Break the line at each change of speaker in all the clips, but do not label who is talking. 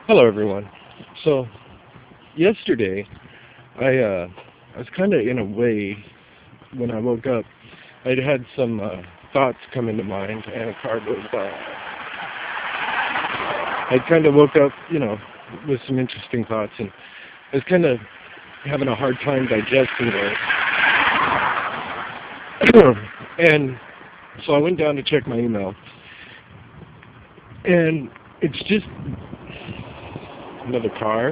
Hello, everyone. So, yesterday, I was kind of in a way, when I woke up, I'd had some thoughts come into mind, and I kind of woke up, with some interesting thoughts, and I was kind of having a hard time digesting those. And so I went down to check my email, and it's just another car.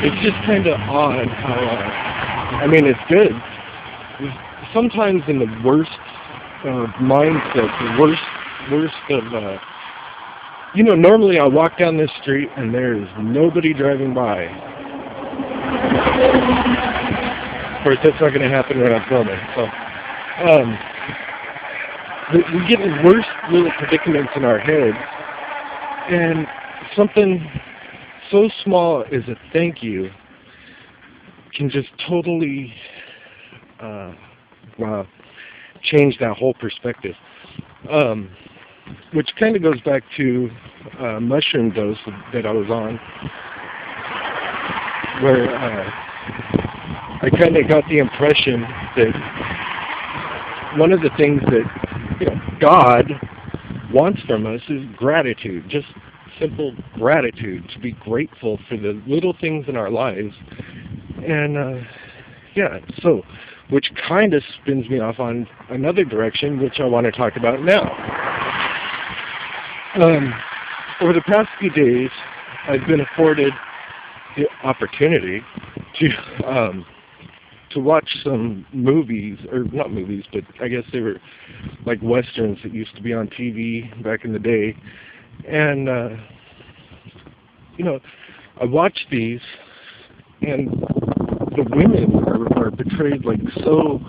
It's just kind of odd how, it's good. Sometimes in the worst mindset, the worst of, normally I walk down this street and there is nobody driving by. Of course, that's not going to happen when I'm filming. So, we get in worse little predicaments in our heads, and something so small as a thank you can just totally, change that whole perspective. Which kind of goes back to a mushroom dose that I was on, where I kind of got the impression that one of the things that God wants from us is gratitude, just simple gratitude, to be grateful for the little things in our lives. And so, which kind of spins me off on another direction, which I want to talk about now. Over the past few days, I've been afforded the opportunity to watch some movies, or not movies, but I guess they were like westerns that used to be on TV back in the day. And, I watched these, and the women are portrayed like so,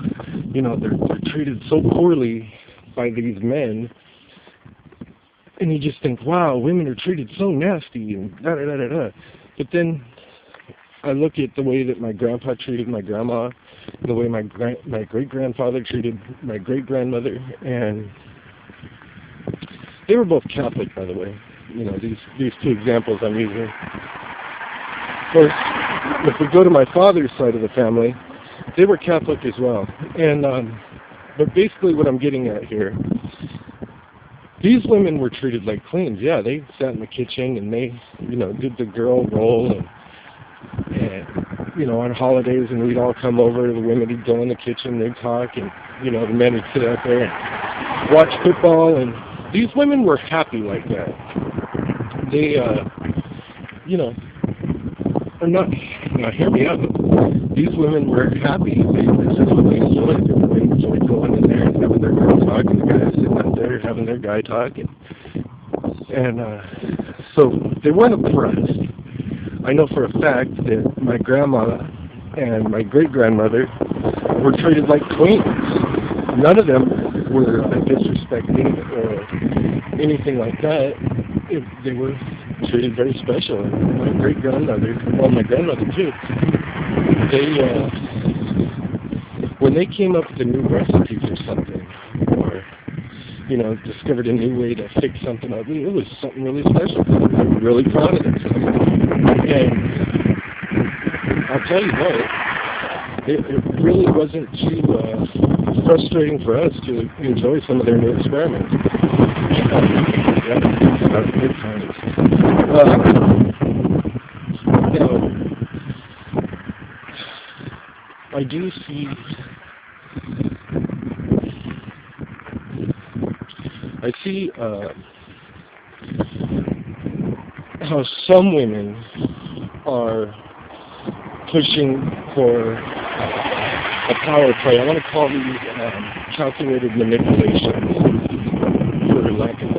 they're treated so poorly by these men. And you just think, wow, women are treated so nasty, and da-da-da-da-da. But then I look at the way that my grandpa treated my grandma, the way my great-grandfather treated my great-grandmother, and they were both Catholic, by the way. These two examples I'm using. Of course, if we go to my father's side of the family, they were Catholic as well. And but basically what I'm getting at here, these women were treated like queens. Yeah, they sat in the kitchen and they, did the girl role, and on holidays, and we'd all come over, the women would go in the kitchen, they'd talk, and, the men would sit out there and watch football, and these women were happy like that. They, are not, now hear me out, these women were happy. This is what they enjoyed. They enjoyed going in there and having their girl talk, and the guys sitting out there having their guy talk, and so they weren't oppressed. I know for a fact that my grandma and my great-grandmother were treated like queens. None of them were disrespecting or anything like that. They were treated very special. And my great-grandmother, well, my grandmother too, when they came up with a new recipe for something, or discovered a new way to fix something up, it was something really special. They were really proud of themselves. And I'll tell you what, it really wasn't too frustrating for us to enjoy some of their new experiments. Yeah, that was good times. I do see. I see how some women are pushing for a power play. I want to call these calculated manipulations, for lack of a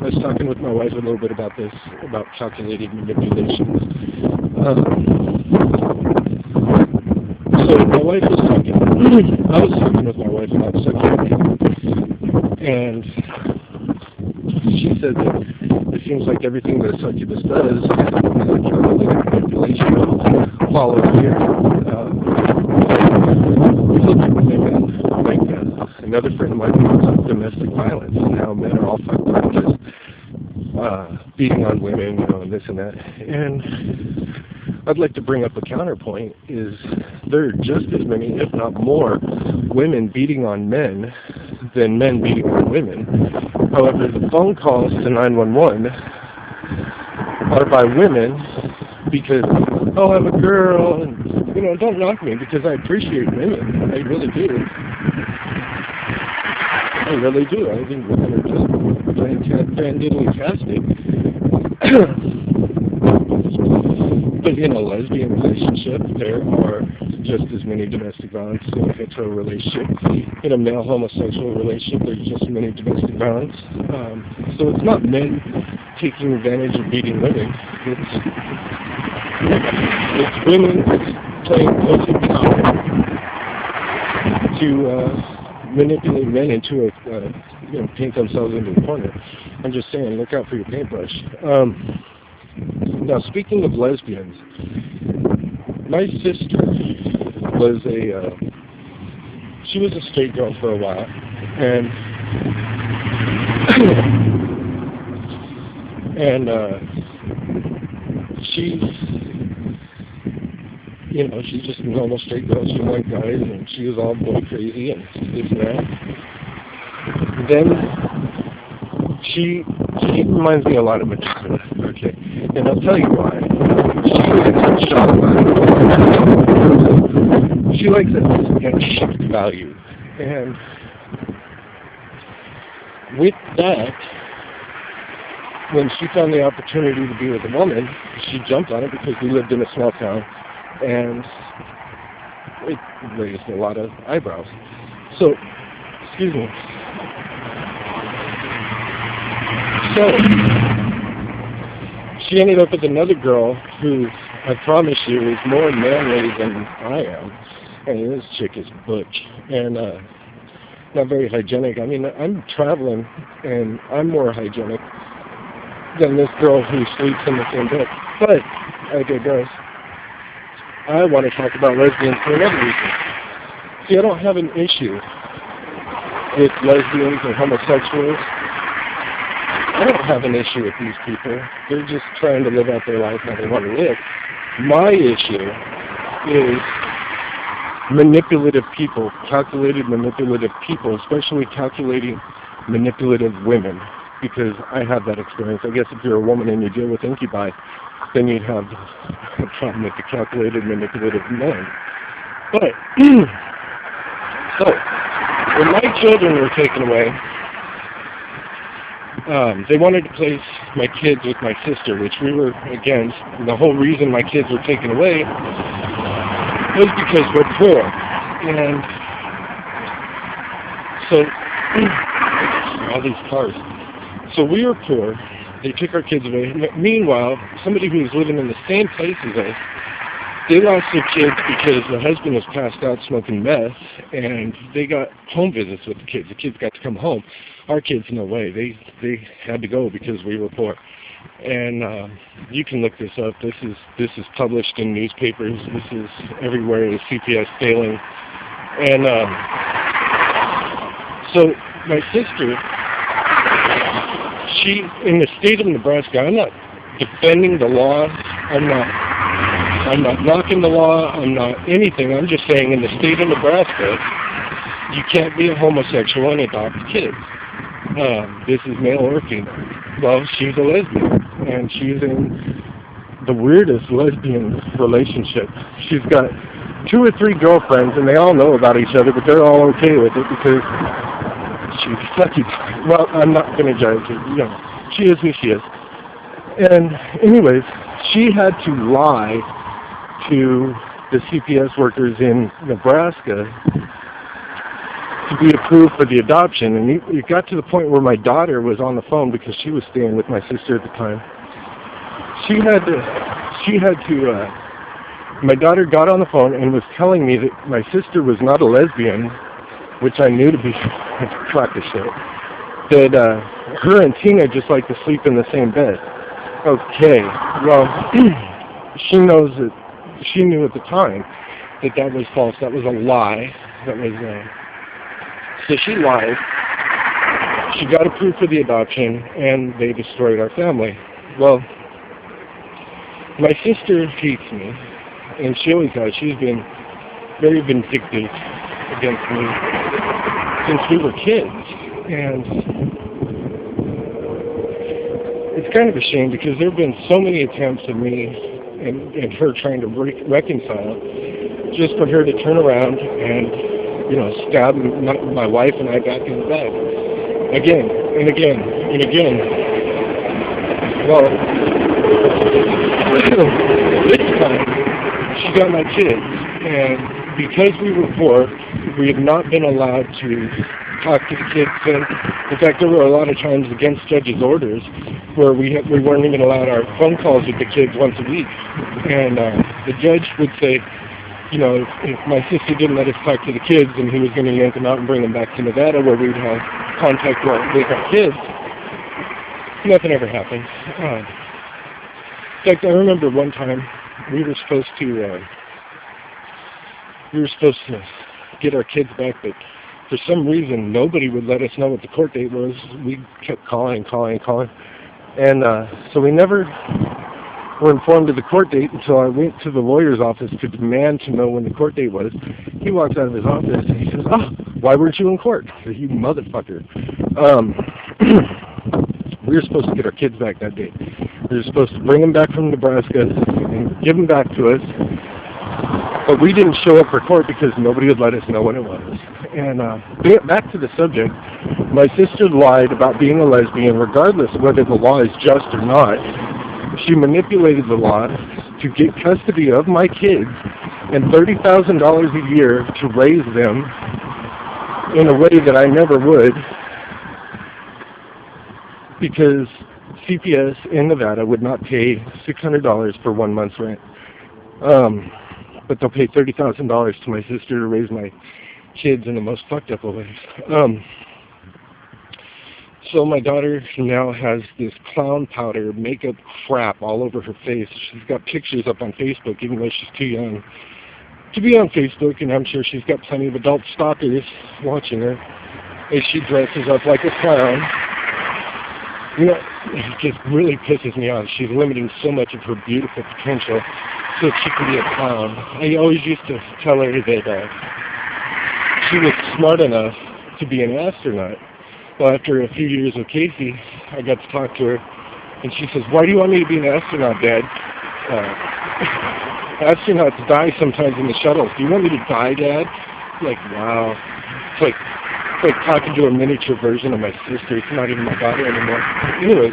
I was talking with my wife a little bit about this, about calculated manipulations. So my wife was talking, I was talking with my wife about sexuality, and she said that it seems like everything that a succubus does is calculated manipulation follows here. We look at women like another friend of mine who's domestic violence, and how men are all fucked up, just beating on women, and this and that. And I'd like to bring up a counterpoint, is there are just as many, if not more, women beating on men than men beating on women. However, the phone calls to 911 are by women because, oh, I'm a girl, and, don't knock me, because I appreciate women. I really do. I really do. I think women are just fantastic. But in a lesbian relationship, there are just as many domestic violence in a hetero relationship. In a male homosexual relationship, there's just as many domestic violence. So it's not men taking advantage of beating women. It's women playing pussy power to manipulate men into a, paint themselves into a corner. I'm just saying, look out for your paintbrush. Now, speaking of lesbians, my sister was she was a straight girl for a while, and she's just a normal straight girl. She liked guys, and she was all boy crazy and this and that. Then she reminds me a lot of Madonna, okay? And I'll tell you why. She likes it at shift value. And with that, when she found the opportunity to be with a woman, she jumped on it because we lived in a small town, and it raised a lot of eyebrows. So, excuse me. So, she ended up with another girl who, I promise you, is more manly than I am. And this chick is butch and not very hygienic. I mean, I'm traveling, and I'm more hygienic than this girl who sleeps in the same bed. But I digress. I want to talk about lesbians for another reason. See, I don't have an issue with lesbians or homosexuals. I don't have an issue with these people. They're just trying to live out their life how they want to live. My issue is manipulative people, calculated manipulative people, especially calculating manipulative women, because I have that experience. I guess if you're a woman and you deal with incubi, then you'd have a problem with the calculated manipulative men. But, so, when my children were taken away, they wanted to place my kids with my sister, which we were against. The whole reason my kids were taken away was because we're poor. And so, all these cars. So we were poor. They took our kids away. Meanwhile, somebody who was living in the same place as us, they lost their kids because the husband was passed out smoking meth, and they got home visits with the kids. The kids got to come home. Our kids, no way. They had to go because we were poor. And you can look this up. This is published in newspapers. This is everywhere. The CPS failing. And so my sister, she, in the state of Nebraska, I'm not defending the law. I'm not knocking the law. I'm not anything. I'm just saying in the state of Nebraska, you can't be a homosexual and adopt kids. This is male or female. Well, she's a lesbian, and she's in the weirdest lesbian relationship. She's got 2 or 3 girlfriends, and they all know about each other, but they're all okay with it because she's sucky. Well, I'm not going to judge her. She is who she is. And anyways, she had to lie to the CPS workers in Nebraska to be approved for the adoption. And it got to the point where my daughter was on the phone because she was staying with my sister at the time. My daughter got on the phone and was telling me that my sister was not a lesbian, which I knew to be crock of shit. That her and Tina just like to sleep in the same bed. Okay, well, she knew at the time that was false. That was a lie. That was So she lied. She got approved for the adoption, and they destroyed our family. Well, my sister hates me, and she always has. She's been very vindictive against me since we were kids. And it's kind of a shame because there have been so many attempts of me and her trying to reconcile, just for her to turn around and, stab my wife and I back in the back. Again and again and again. Well, this time, she got my kids, and because we were poor, we had not been allowed to talk to the kids. And in fact, there were a lot of times against judge's orders where we weren't even allowed our phone calls with the kids once a week. And the judge would say, if my sister didn't let us talk to the kids, then he was going to yank them out and bring them back to Nevada where we'd have contact with our kids. Nothing ever happened. In fact, I remember one time we were supposed to get our kids back, but for some reason nobody would let us know what the court date was. We kept calling, and so we never were informed of the court date until I went to the lawyer's office to demand to know when the court date was. He walks out of his office and he says, "Oh, why weren't you in court?" I said, "You motherfucker." We were supposed to get our kids back that day. We were supposed to bring them back from Nebraska and give them back to us. But we didn't show up for court because nobody would let us know when it was. And back to the subject, my sister lied about being a lesbian regardless of whether the law is just or not. She manipulated the law to get custody of my kids and $30,000 a year to raise them in a way that I never would, because CPS in Nevada would not pay $600 for 1 month's rent. But they'll pay $30,000 to my sister to raise my kids in the most fucked up of ways. So my daughter now has this clown powder makeup crap all over her face. She's got pictures up on Facebook, even though she's too young to be on Facebook, and I'm sure she's got plenty of adult stalkers watching her as she dresses up like a clown. It just really pisses me off. She's limiting so much of her beautiful potential so that she can be a clown. I always used to tell her that she was smart enough to be an astronaut. Well, after a few years with Casey, I got to talk to her, and she says, "Why do you want me to be an astronaut, Dad? Astronauts die sometimes in the shuttles. Do you want me to die, Dad?" Like, wow. It's like talking to a miniature version of my sister. It's not even my daughter anymore. Anyways,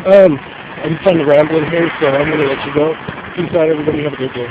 I'm kind of rambling here, so I'm going to let you go. Peace out, everybody. Have a good day.